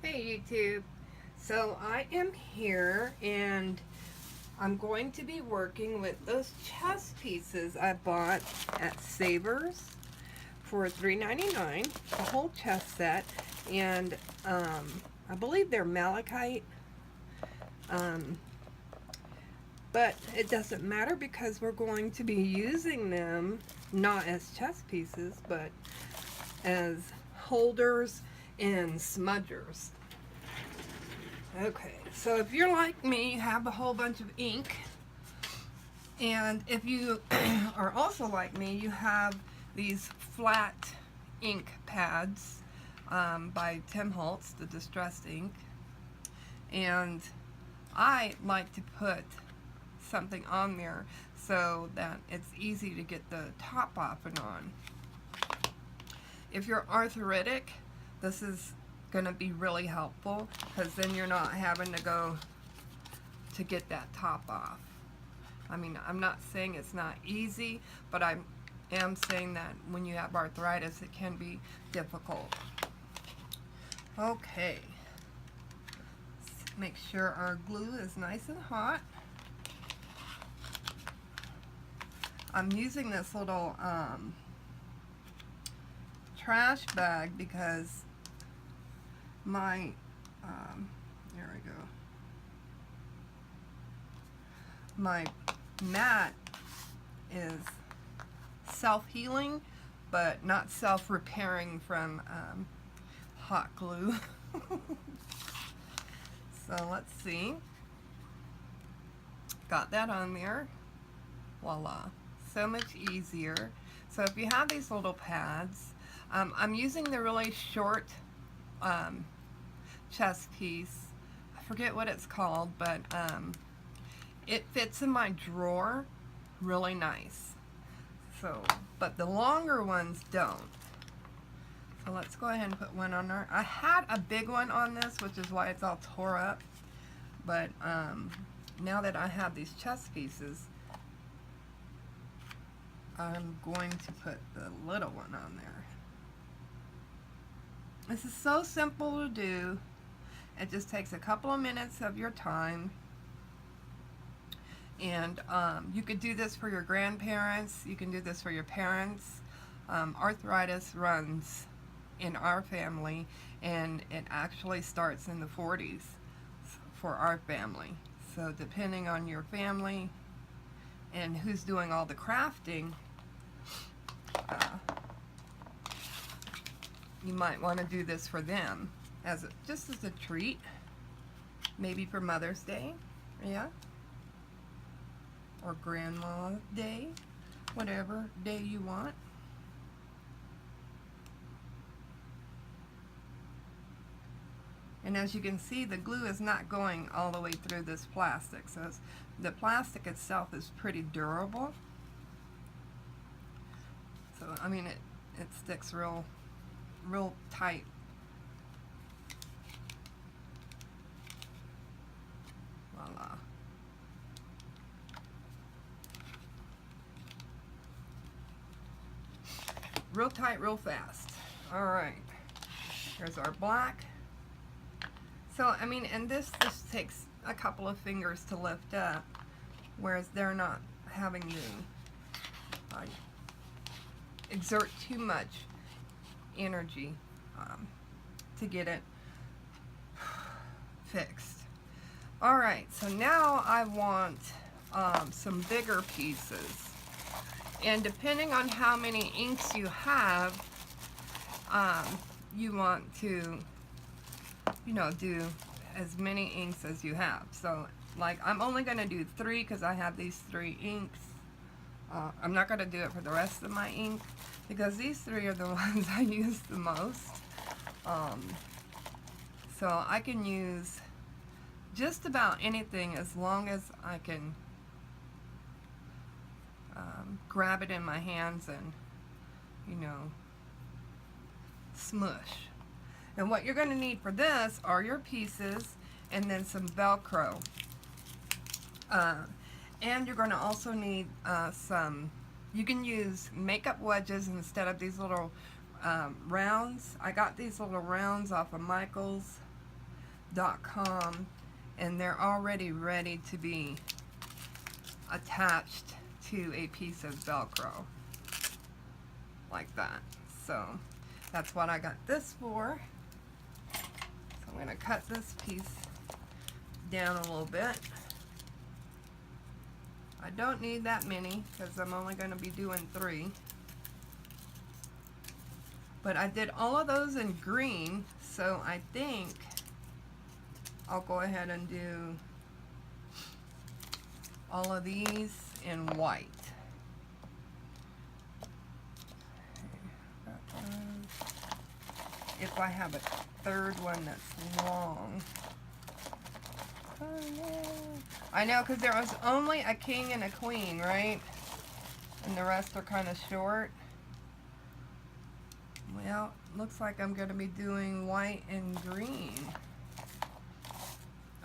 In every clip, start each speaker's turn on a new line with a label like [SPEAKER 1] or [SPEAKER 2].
[SPEAKER 1] Hey YouTube. So I am here and I'm going to be working with those chess pieces I bought at Savers for $3.99, the whole chess set, and I believe they're malachite, um, but it doesn't matter because we're going to be using them not as chess pieces but as holders and smudgers. Okay, so if you're like me, you have a whole bunch of ink, and if you are also like me, you have these flat ink pads by Tim Holtz, the distressed ink, and I like to put something on there so that it's easy to get the top off and on. If you're arthritic, this is going to be really helpful because then you're not having to go to get that top off. I mean, I'm not saying it's not easy, but I am saying that when you have arthritis, it can be difficult. Okay. Let's make sure our glue is nice and hot. I'm using this little trash bag because my there we go, my mat is self-healing but not self-repairing from hot glue. So let's see, got that on there. Voila, so much easier. So if you have these little pads, I'm using the really short chess piece. I forget what it's called, but it fits in my drawer really nice. So, but the longer ones don't. So let's go ahead and put one on there. I had a big one on this, which is why it's all tore up. But now that I have these chess pieces, I'm going to put the little one on there. This is so simple to do. It just takes a couple of minutes of your time. And you could do this for your grandparents. You can do this for your parents. Arthritis runs in our family, and it actually starts in the 40s for our family. So depending on your family and who's doing all the crafting, you might want to do this for them as just as a treat, maybe for Mother's Day, yeah, or Grandma Day, whatever day you want. And as you can see, the glue is not going all the way through this plastic, so the plastic itself is pretty durable. So I mean, it sticks real tight. Voila. Real tight, real fast. All right. Here's our black. So I mean, and this takes a couple of fingers to lift up, whereas they're not having to exert too much energy to get it fixed. Alright, so now I want some bigger pieces, and depending on how many inks you have, you want to, you know, do as many inks as you have. So like, I'm only going to do 3 because I have these 3 inks. I'm not going to do it for the rest of my ink because these 3 are the ones I use the most. So I can use just about anything as long as I can grab it in my hands and, you know, smush. And what you're going to need for this are your pieces and then some Velcro. And you're going to also need you can use makeup wedges instead of these little rounds. I got these little rounds off of Michael's. and they're already ready to be attached to a piece of Velcro like that. So that's what I got this for. So I'm going to cut this piece down a little bit. I don't need that many because I'm only going to be doing 3. But I did all of those in green, so I think I'll go ahead and do all of these in white. If I have a third one that's long. Oh, yeah. I know, because there was only a king and a queen, right? And the rest are kind of short. Well, looks like I'm going to be doing white and green.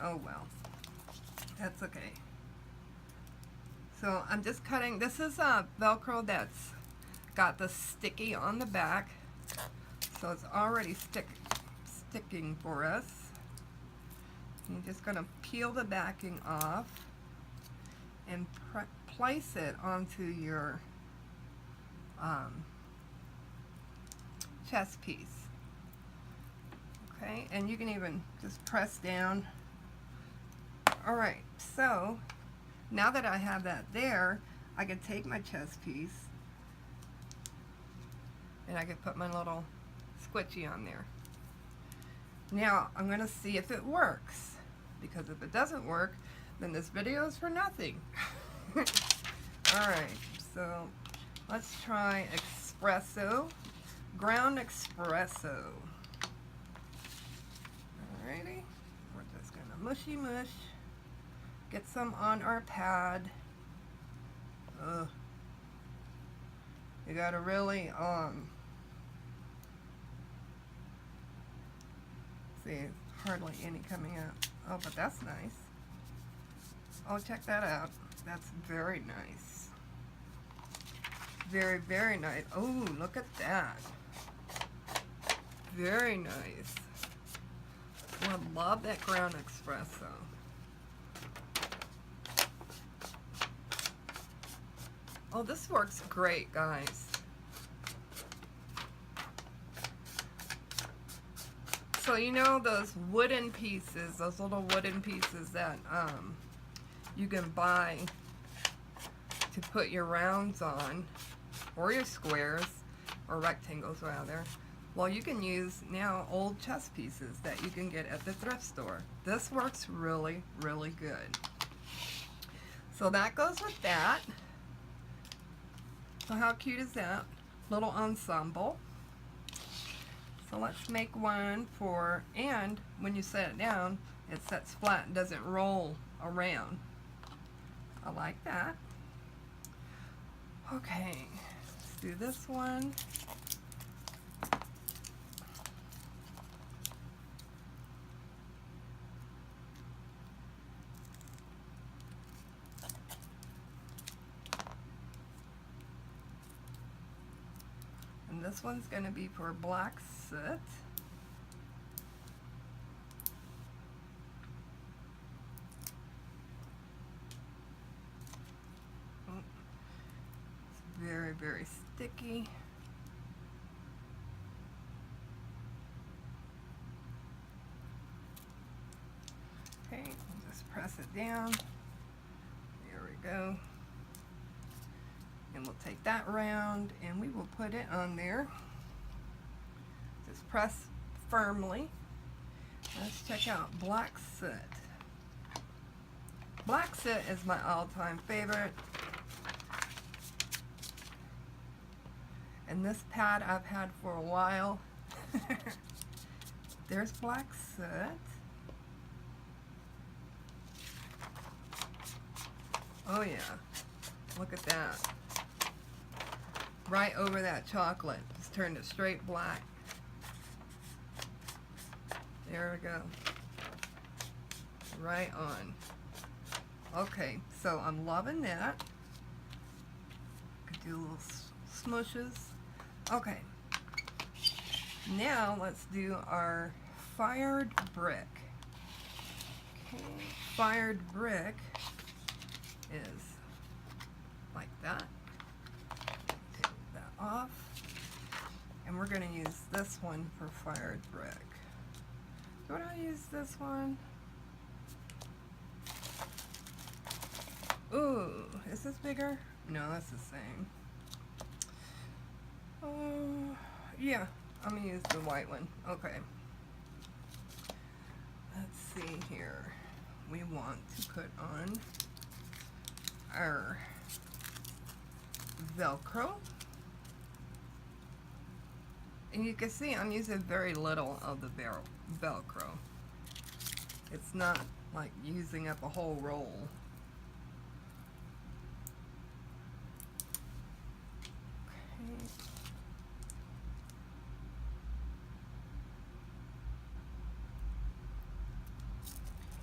[SPEAKER 1] Oh well, that's okay. So I'm just cutting. This is Velcro that's got the sticky on the back, so it's already sticking for us. You're just going to peel the backing off and place it onto your chest piece. Okay, and you can even just press down. Alright, so now that I have that there, I can take my chest piece and I can put my little squishy on there. Now I'm going to see if it works, because if it doesn't work, then this video is for nothing. Alright, so let's try espresso, ground espresso. Alrighty, we're just going to mushy mush. Get some on our pad. Ugh. You gotta really, see, hardly any coming out. Oh, but that's nice. Oh, check that out. That's very nice. Very, very nice. Oh, look at that. Very nice. I love that ground espresso. Oh, this works great, guys. So you know those wooden pieces, those little wooden pieces that you can buy to put your rounds on, or your squares, or rectangles rather. Well, you can use now old chess pieces that you can get at the thrift store. This works really, really good. So that goes with that. So how cute is that? Little ensemble. So let's make one for, and when you set it down, it sets flat and doesn't roll around. I like that. Okay, let's do this one. And this one's going to be for black soot. Oh, it's very, very sticky. Okay, we'll just press it down. There we go. And we'll take that round and we will put it on there. Just press firmly. Let's check out black soot. Black soot is my all-time favorite. And this pad I've had for a while. There's black soot. Oh yeah, look at that. Right over that chocolate. Just turned it straight black. There we go. Right on. Okay, so I'm loving that. Could do little smushes. Okay. Now let's do our fired brick. Okay. Fired brick is like that. Take that off. And we're going to use this one for fired brick. Do I use this one? Ooh, is this bigger? No, that's the same. Yeah, I'm going to use the white one. Okay. Let's see here. We want to put on our Velcro. And you can see I'm using very little of the Velcro. It's not like using up a whole roll. Okay.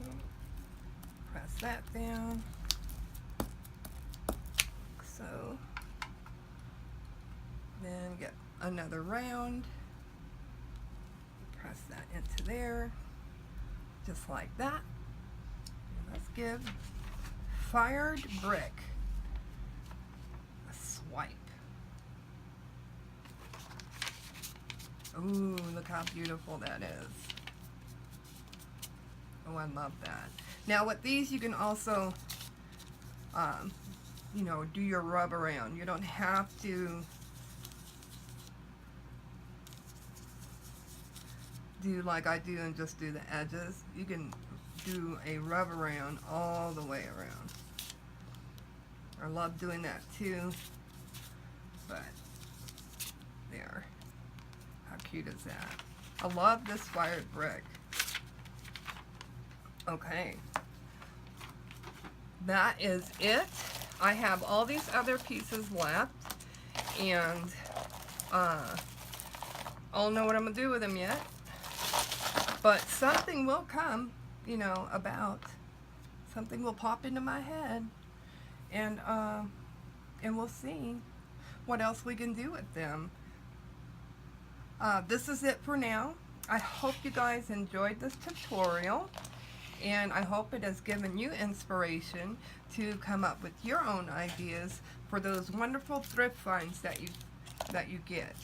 [SPEAKER 1] Okay. Press that down. So then get another round. Press that into there. Just like that. And let's give fired brick a swipe. Ooh, look how beautiful that is. Oh, I love that. Now with these you can also, you know, do your rub around. You don't have to do like I do and just do the edges. You can do a rub around all the way around. I love doing that too, but there. How cute is that? I love this fired brick. Okay. That is it. I have all these other pieces left, and I don't know what I'm going to do with them yet. But something will come, you know, about. Something will pop into my head, and we'll see what else we can do with them. This is it for now. I hope you guys enjoyed this tutorial, and I hope it has given you inspiration to come up with your own ideas for those wonderful thrift finds that you get.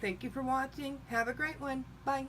[SPEAKER 1] Thank you for watching. Have a great one. Bye.